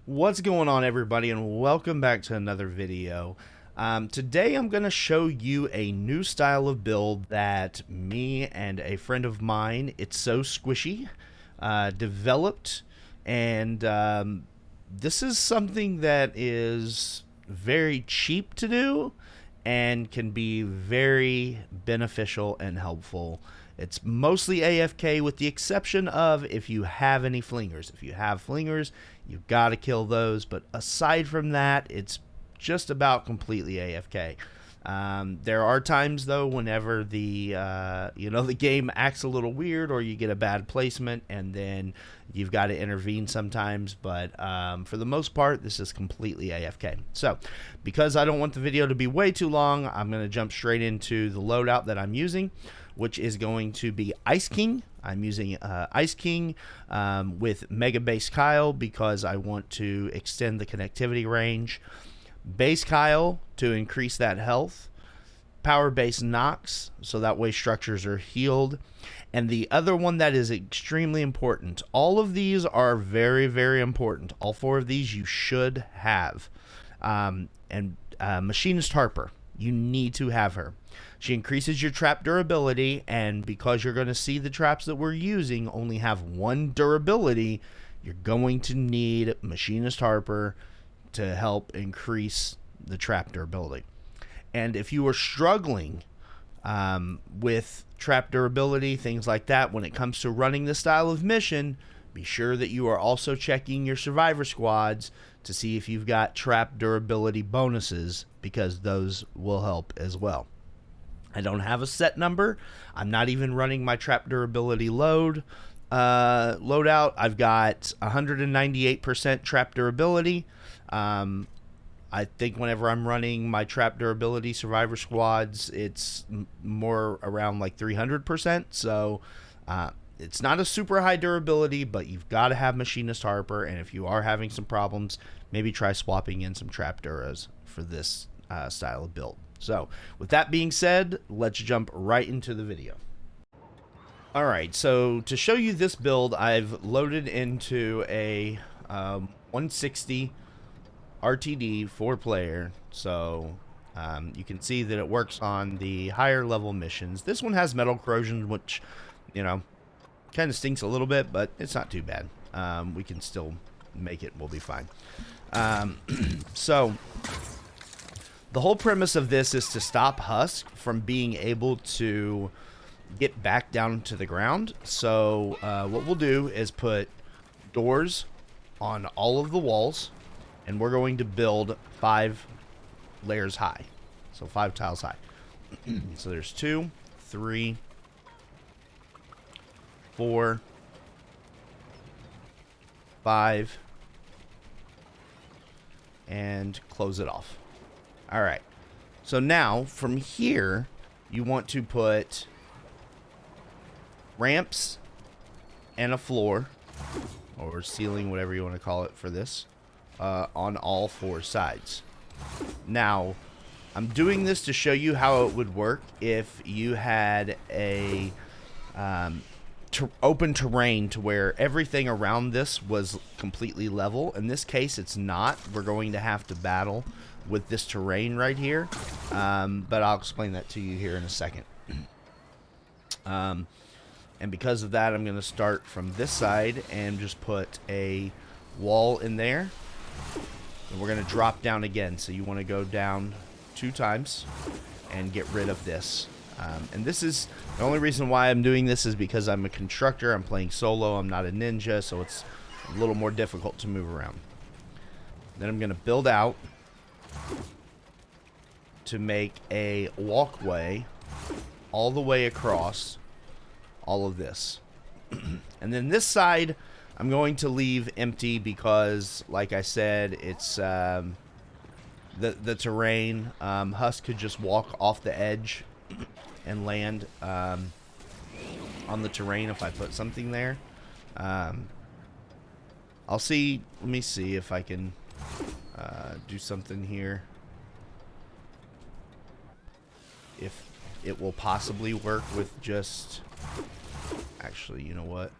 What's going on, everybody, and welcome back to another video. Today I'm going to show you a new style of build that me and a friend of mine, ItzSooSquishyyyy, developed, and this is something that is very cheap to do and can be very beneficial and helpful. It's mostly AFK with the exception of if you have any flingers. If you have flingers, you've got to kill those. But aside from that, it's just about completely AFK. There are times though whenever the the game acts a little weird or you get a bad placement and then you've got to intervene sometimes, but for the most part this is completely AFK. So because I don't want the video to be way too long, I'm going to jump straight into the loadout that I'm using, which is going to be Ice King. I'm using Ice King with Mega Base Kyle because I want to extend the connectivity range. Base Kyle to increase that health. Power Base Nox, so that way structures are healed. And the other one that is extremely important. All of these are very, very important. All four of these you should have. Machinist Harper. You need to have her. She increases your trap durability, and because you're going to see the traps that we're using only have one durability, you're going to need Machinist Harper to help increase the trap durability. And if you are struggling with trap durability, things like that, when it comes to running this style of mission, be sure that you are also checking your survivor squads to see if you've got trap durability bonuses, because those will help as well. I don't have a set number. I'm not even running my trap durability loadout. I've got 198% trap durability. I think whenever I'm running my trap durability survivor squads, it's more around like 300%. So it's not a super high durability, but you've got to have Machinist Harper. And if you are having some problems, maybe try swapping in some trap duras for this style of build. So with that being said, let's jump right into the video. Alright, so to show you this build, I've loaded into a 160 RTD 4-player, so you can see that it works on the higher level missions. This one has metal corrosion, which, kind of stinks a little bit, but it's not too bad. We can still make it, we'll be fine. So the whole premise of this is to stop Husk from being able to get back down to the ground. So what we'll do is put doors on all of the walls, and we're going to build 5 layers high, so 5 tiles high. So there's 2, 3, 4, 5, and close it off. All right, so now from here you want to put ramps and a floor or ceiling, whatever you want to call it for this, on all 4 sides. Now I'm doing this to show you how it would work if you had a open terrain to where everything around this was completely level. In this case it's not. We're going to have to battle with this terrain right here, but I'll explain that to you here in a second. And because of that, I'm going to start from this side and just put a wall in there, and we're going to drop down again. So you want to go down 2 times and get rid of this. And this is the only reason why I'm doing this is because I'm a constructor. I'm playing solo. I'm not a ninja, so it's a little more difficult to move around. Then I'm going to build out to make a walkway all the way across all of this. And then this side I'm going to leave empty because, like I said, it's the terrain. Husk could just walk off the edge and land on the terrain if I put something there. I'll see. Let me see if I can do something here. If it will possibly work with just... Actually, you know what?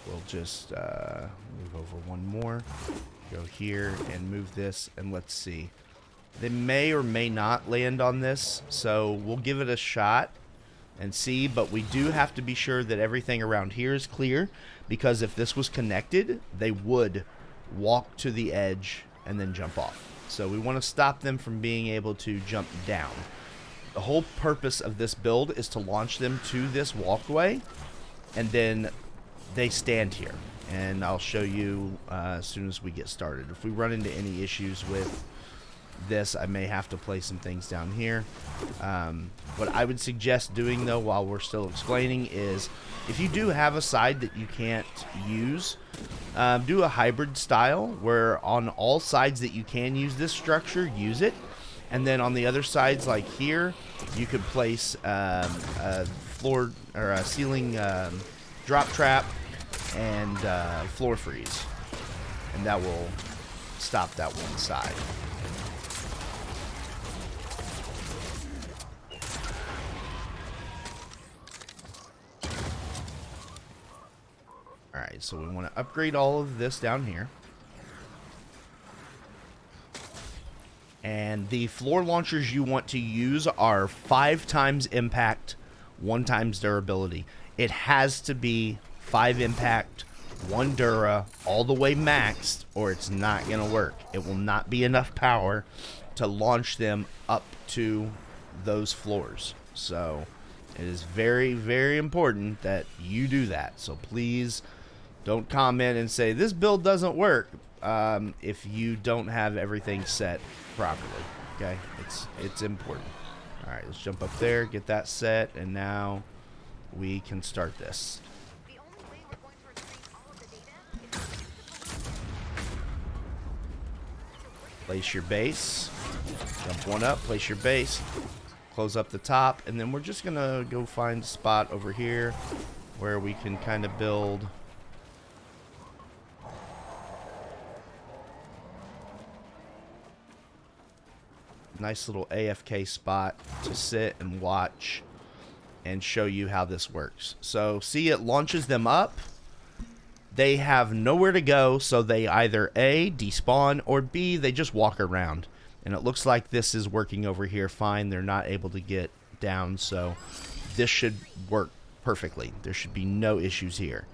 We'll just move over one more. Go here and move this, and let's see. They may or may not land on this, so we'll give it a shot and see, but we do have to be sure that everything around here is clear, because if this was connected, they would walk to the edge and then jump off. So we want to stop them from being able to jump down. The whole purpose of this build is to launch them to this walkway, and then they stand here. And I'll show you as soon as we get started. If we run into any issues with this, I may have to place some things down here. What I would suggest doing, though, while we're still explaining, is if you do have a side that you can't use, do a hybrid style where on all sides that you can use this structure, use it. And then on the other sides, like here, you could place a floor or a ceiling drop trap and floor freeze, and that will stop that one side. Alright, so we want to upgrade all of this down here. And the floor launchers you want to use are 5 times impact, 1 times durability. It has to be 5 impact, 1 dura, all the way maxed, or it's not going to work. It will not be enough power to launch them up to those floors. So it is very, very important that you do that. So please don't comment and say this build doesn't work if you don't have everything set properly. Okay, it's important. All right, let's jump up there, get that set, and now we can start this. Place your base, jump one up, place your base, close up the top, and then we're just gonna go find a spot over here where we can kind of build nice little AFK spot to sit and watch and show you how this works. So see, it launches them up. They have nowhere to go, so they either A, despawn, or B, they just walk around. And it looks like this is working over here fine. They're not able to get down, so this should work perfectly. There should be no issues here.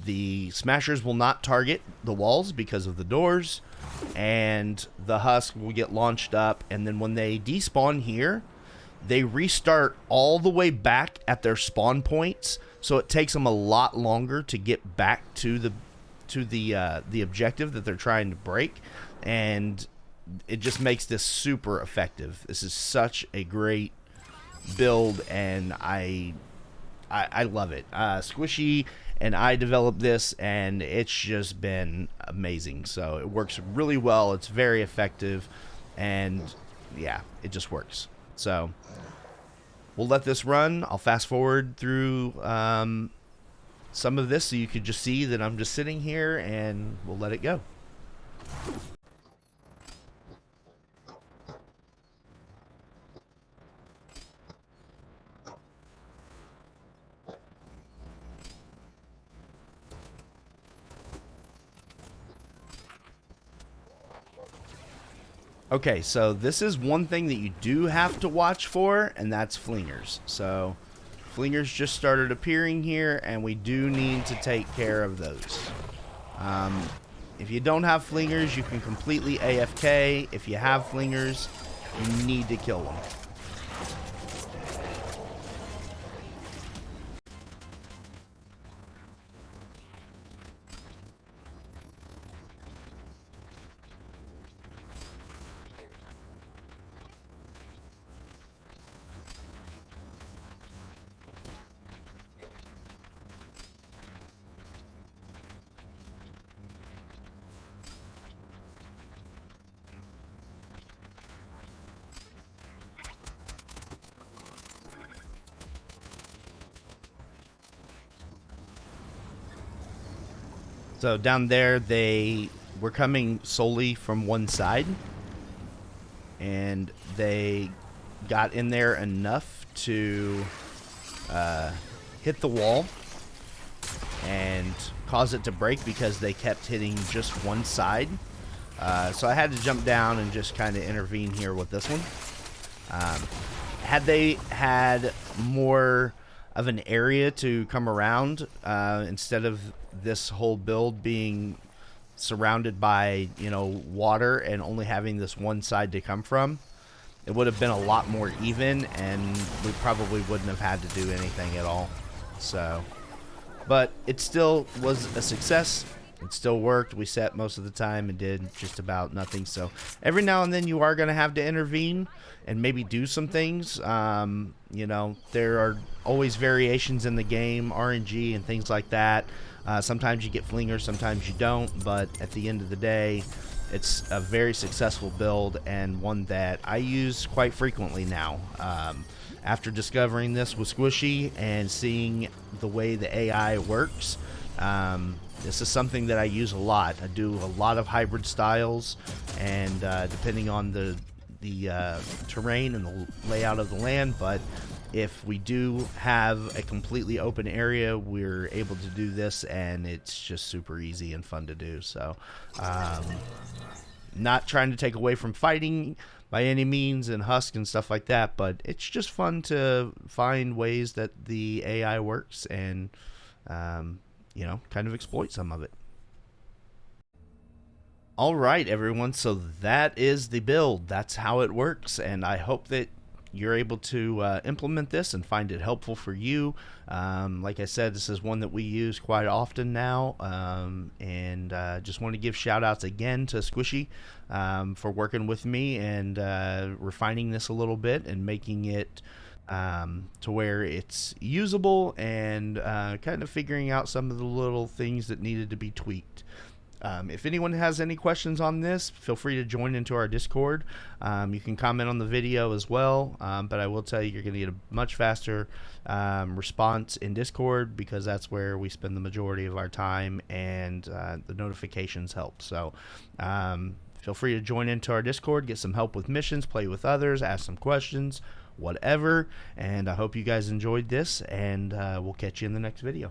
The smashers will not target the walls because of the doors, and the husk will get launched up, and then when they despawn here, they restart all the way back at their spawn points, so it takes them a lot longer to get back to the objective that they're trying to break, and it just makes this super effective. This is such a great build, and I love it. Squishy and I developed this, and it's just been amazing. So it works really well. It's very effective, and yeah, it just works. So we'll let this run. I'll fast forward through some of this so you could just see that I'm just sitting here, and we'll let it go. Okay, so this is one thing that you do have to watch for, and that's Flingers. So Flingers just started appearing here, and we do need to take care of those. If you don't have Flingers, you can completely AFK. If you have Flingers, you need to kill them. So down there, they were coming solely from one side, and they got in there enough to hit the wall, and cause it to break because they kept hitting just one side. So I had to jump down and just kind of intervene here with this one. Had they had more of an area to come around, instead of this whole build being surrounded by, you know, water and only having this one side to come from, it would have been a lot more even, and we probably wouldn't have had to do anything at all. So, but it still was a success. It still worked. We set most of the time and did just about nothing. So every now and then you are going to have to intervene and maybe do some things. You know, there are always variations in the game, RNG and things like that. Sometimes you get Flingers, sometimes you don't. But at the end of the day, it's a very successful build and one that I use quite frequently now. After discovering this with Squishy and seeing the way the AI works, this is something that I use a lot. I do a lot of hybrid styles, and depending on the terrain and the layout of the land, but if we do have a completely open area, we're able to do this, and it's just super easy and fun to do. So, not trying to take away from fighting by any means and Husk and stuff like that, but it's just fun to find ways that the AI works and you know, kind of exploit some of it. All right, everyone, so that is the build. That's how it works, and I hope that you're able to implement this and find it helpful for you. Like I said, this is one that we use quite often now, and just want to give shout outs again to Squishy for working with me and refining this a little bit and making it to where it's usable and kind of figuring out some of the little things that needed to be tweaked. If anyone has any questions on this, feel free to join into our Discord. You can comment on the video as well, but I will tell you, you're going to get a much faster response in Discord because that's where we spend the majority of our time, and the notifications help. So feel free to join into our Discord, get some help with missions, play with others, ask some questions, whatever. And I hope you guys enjoyed this, and we'll catch you in the next video.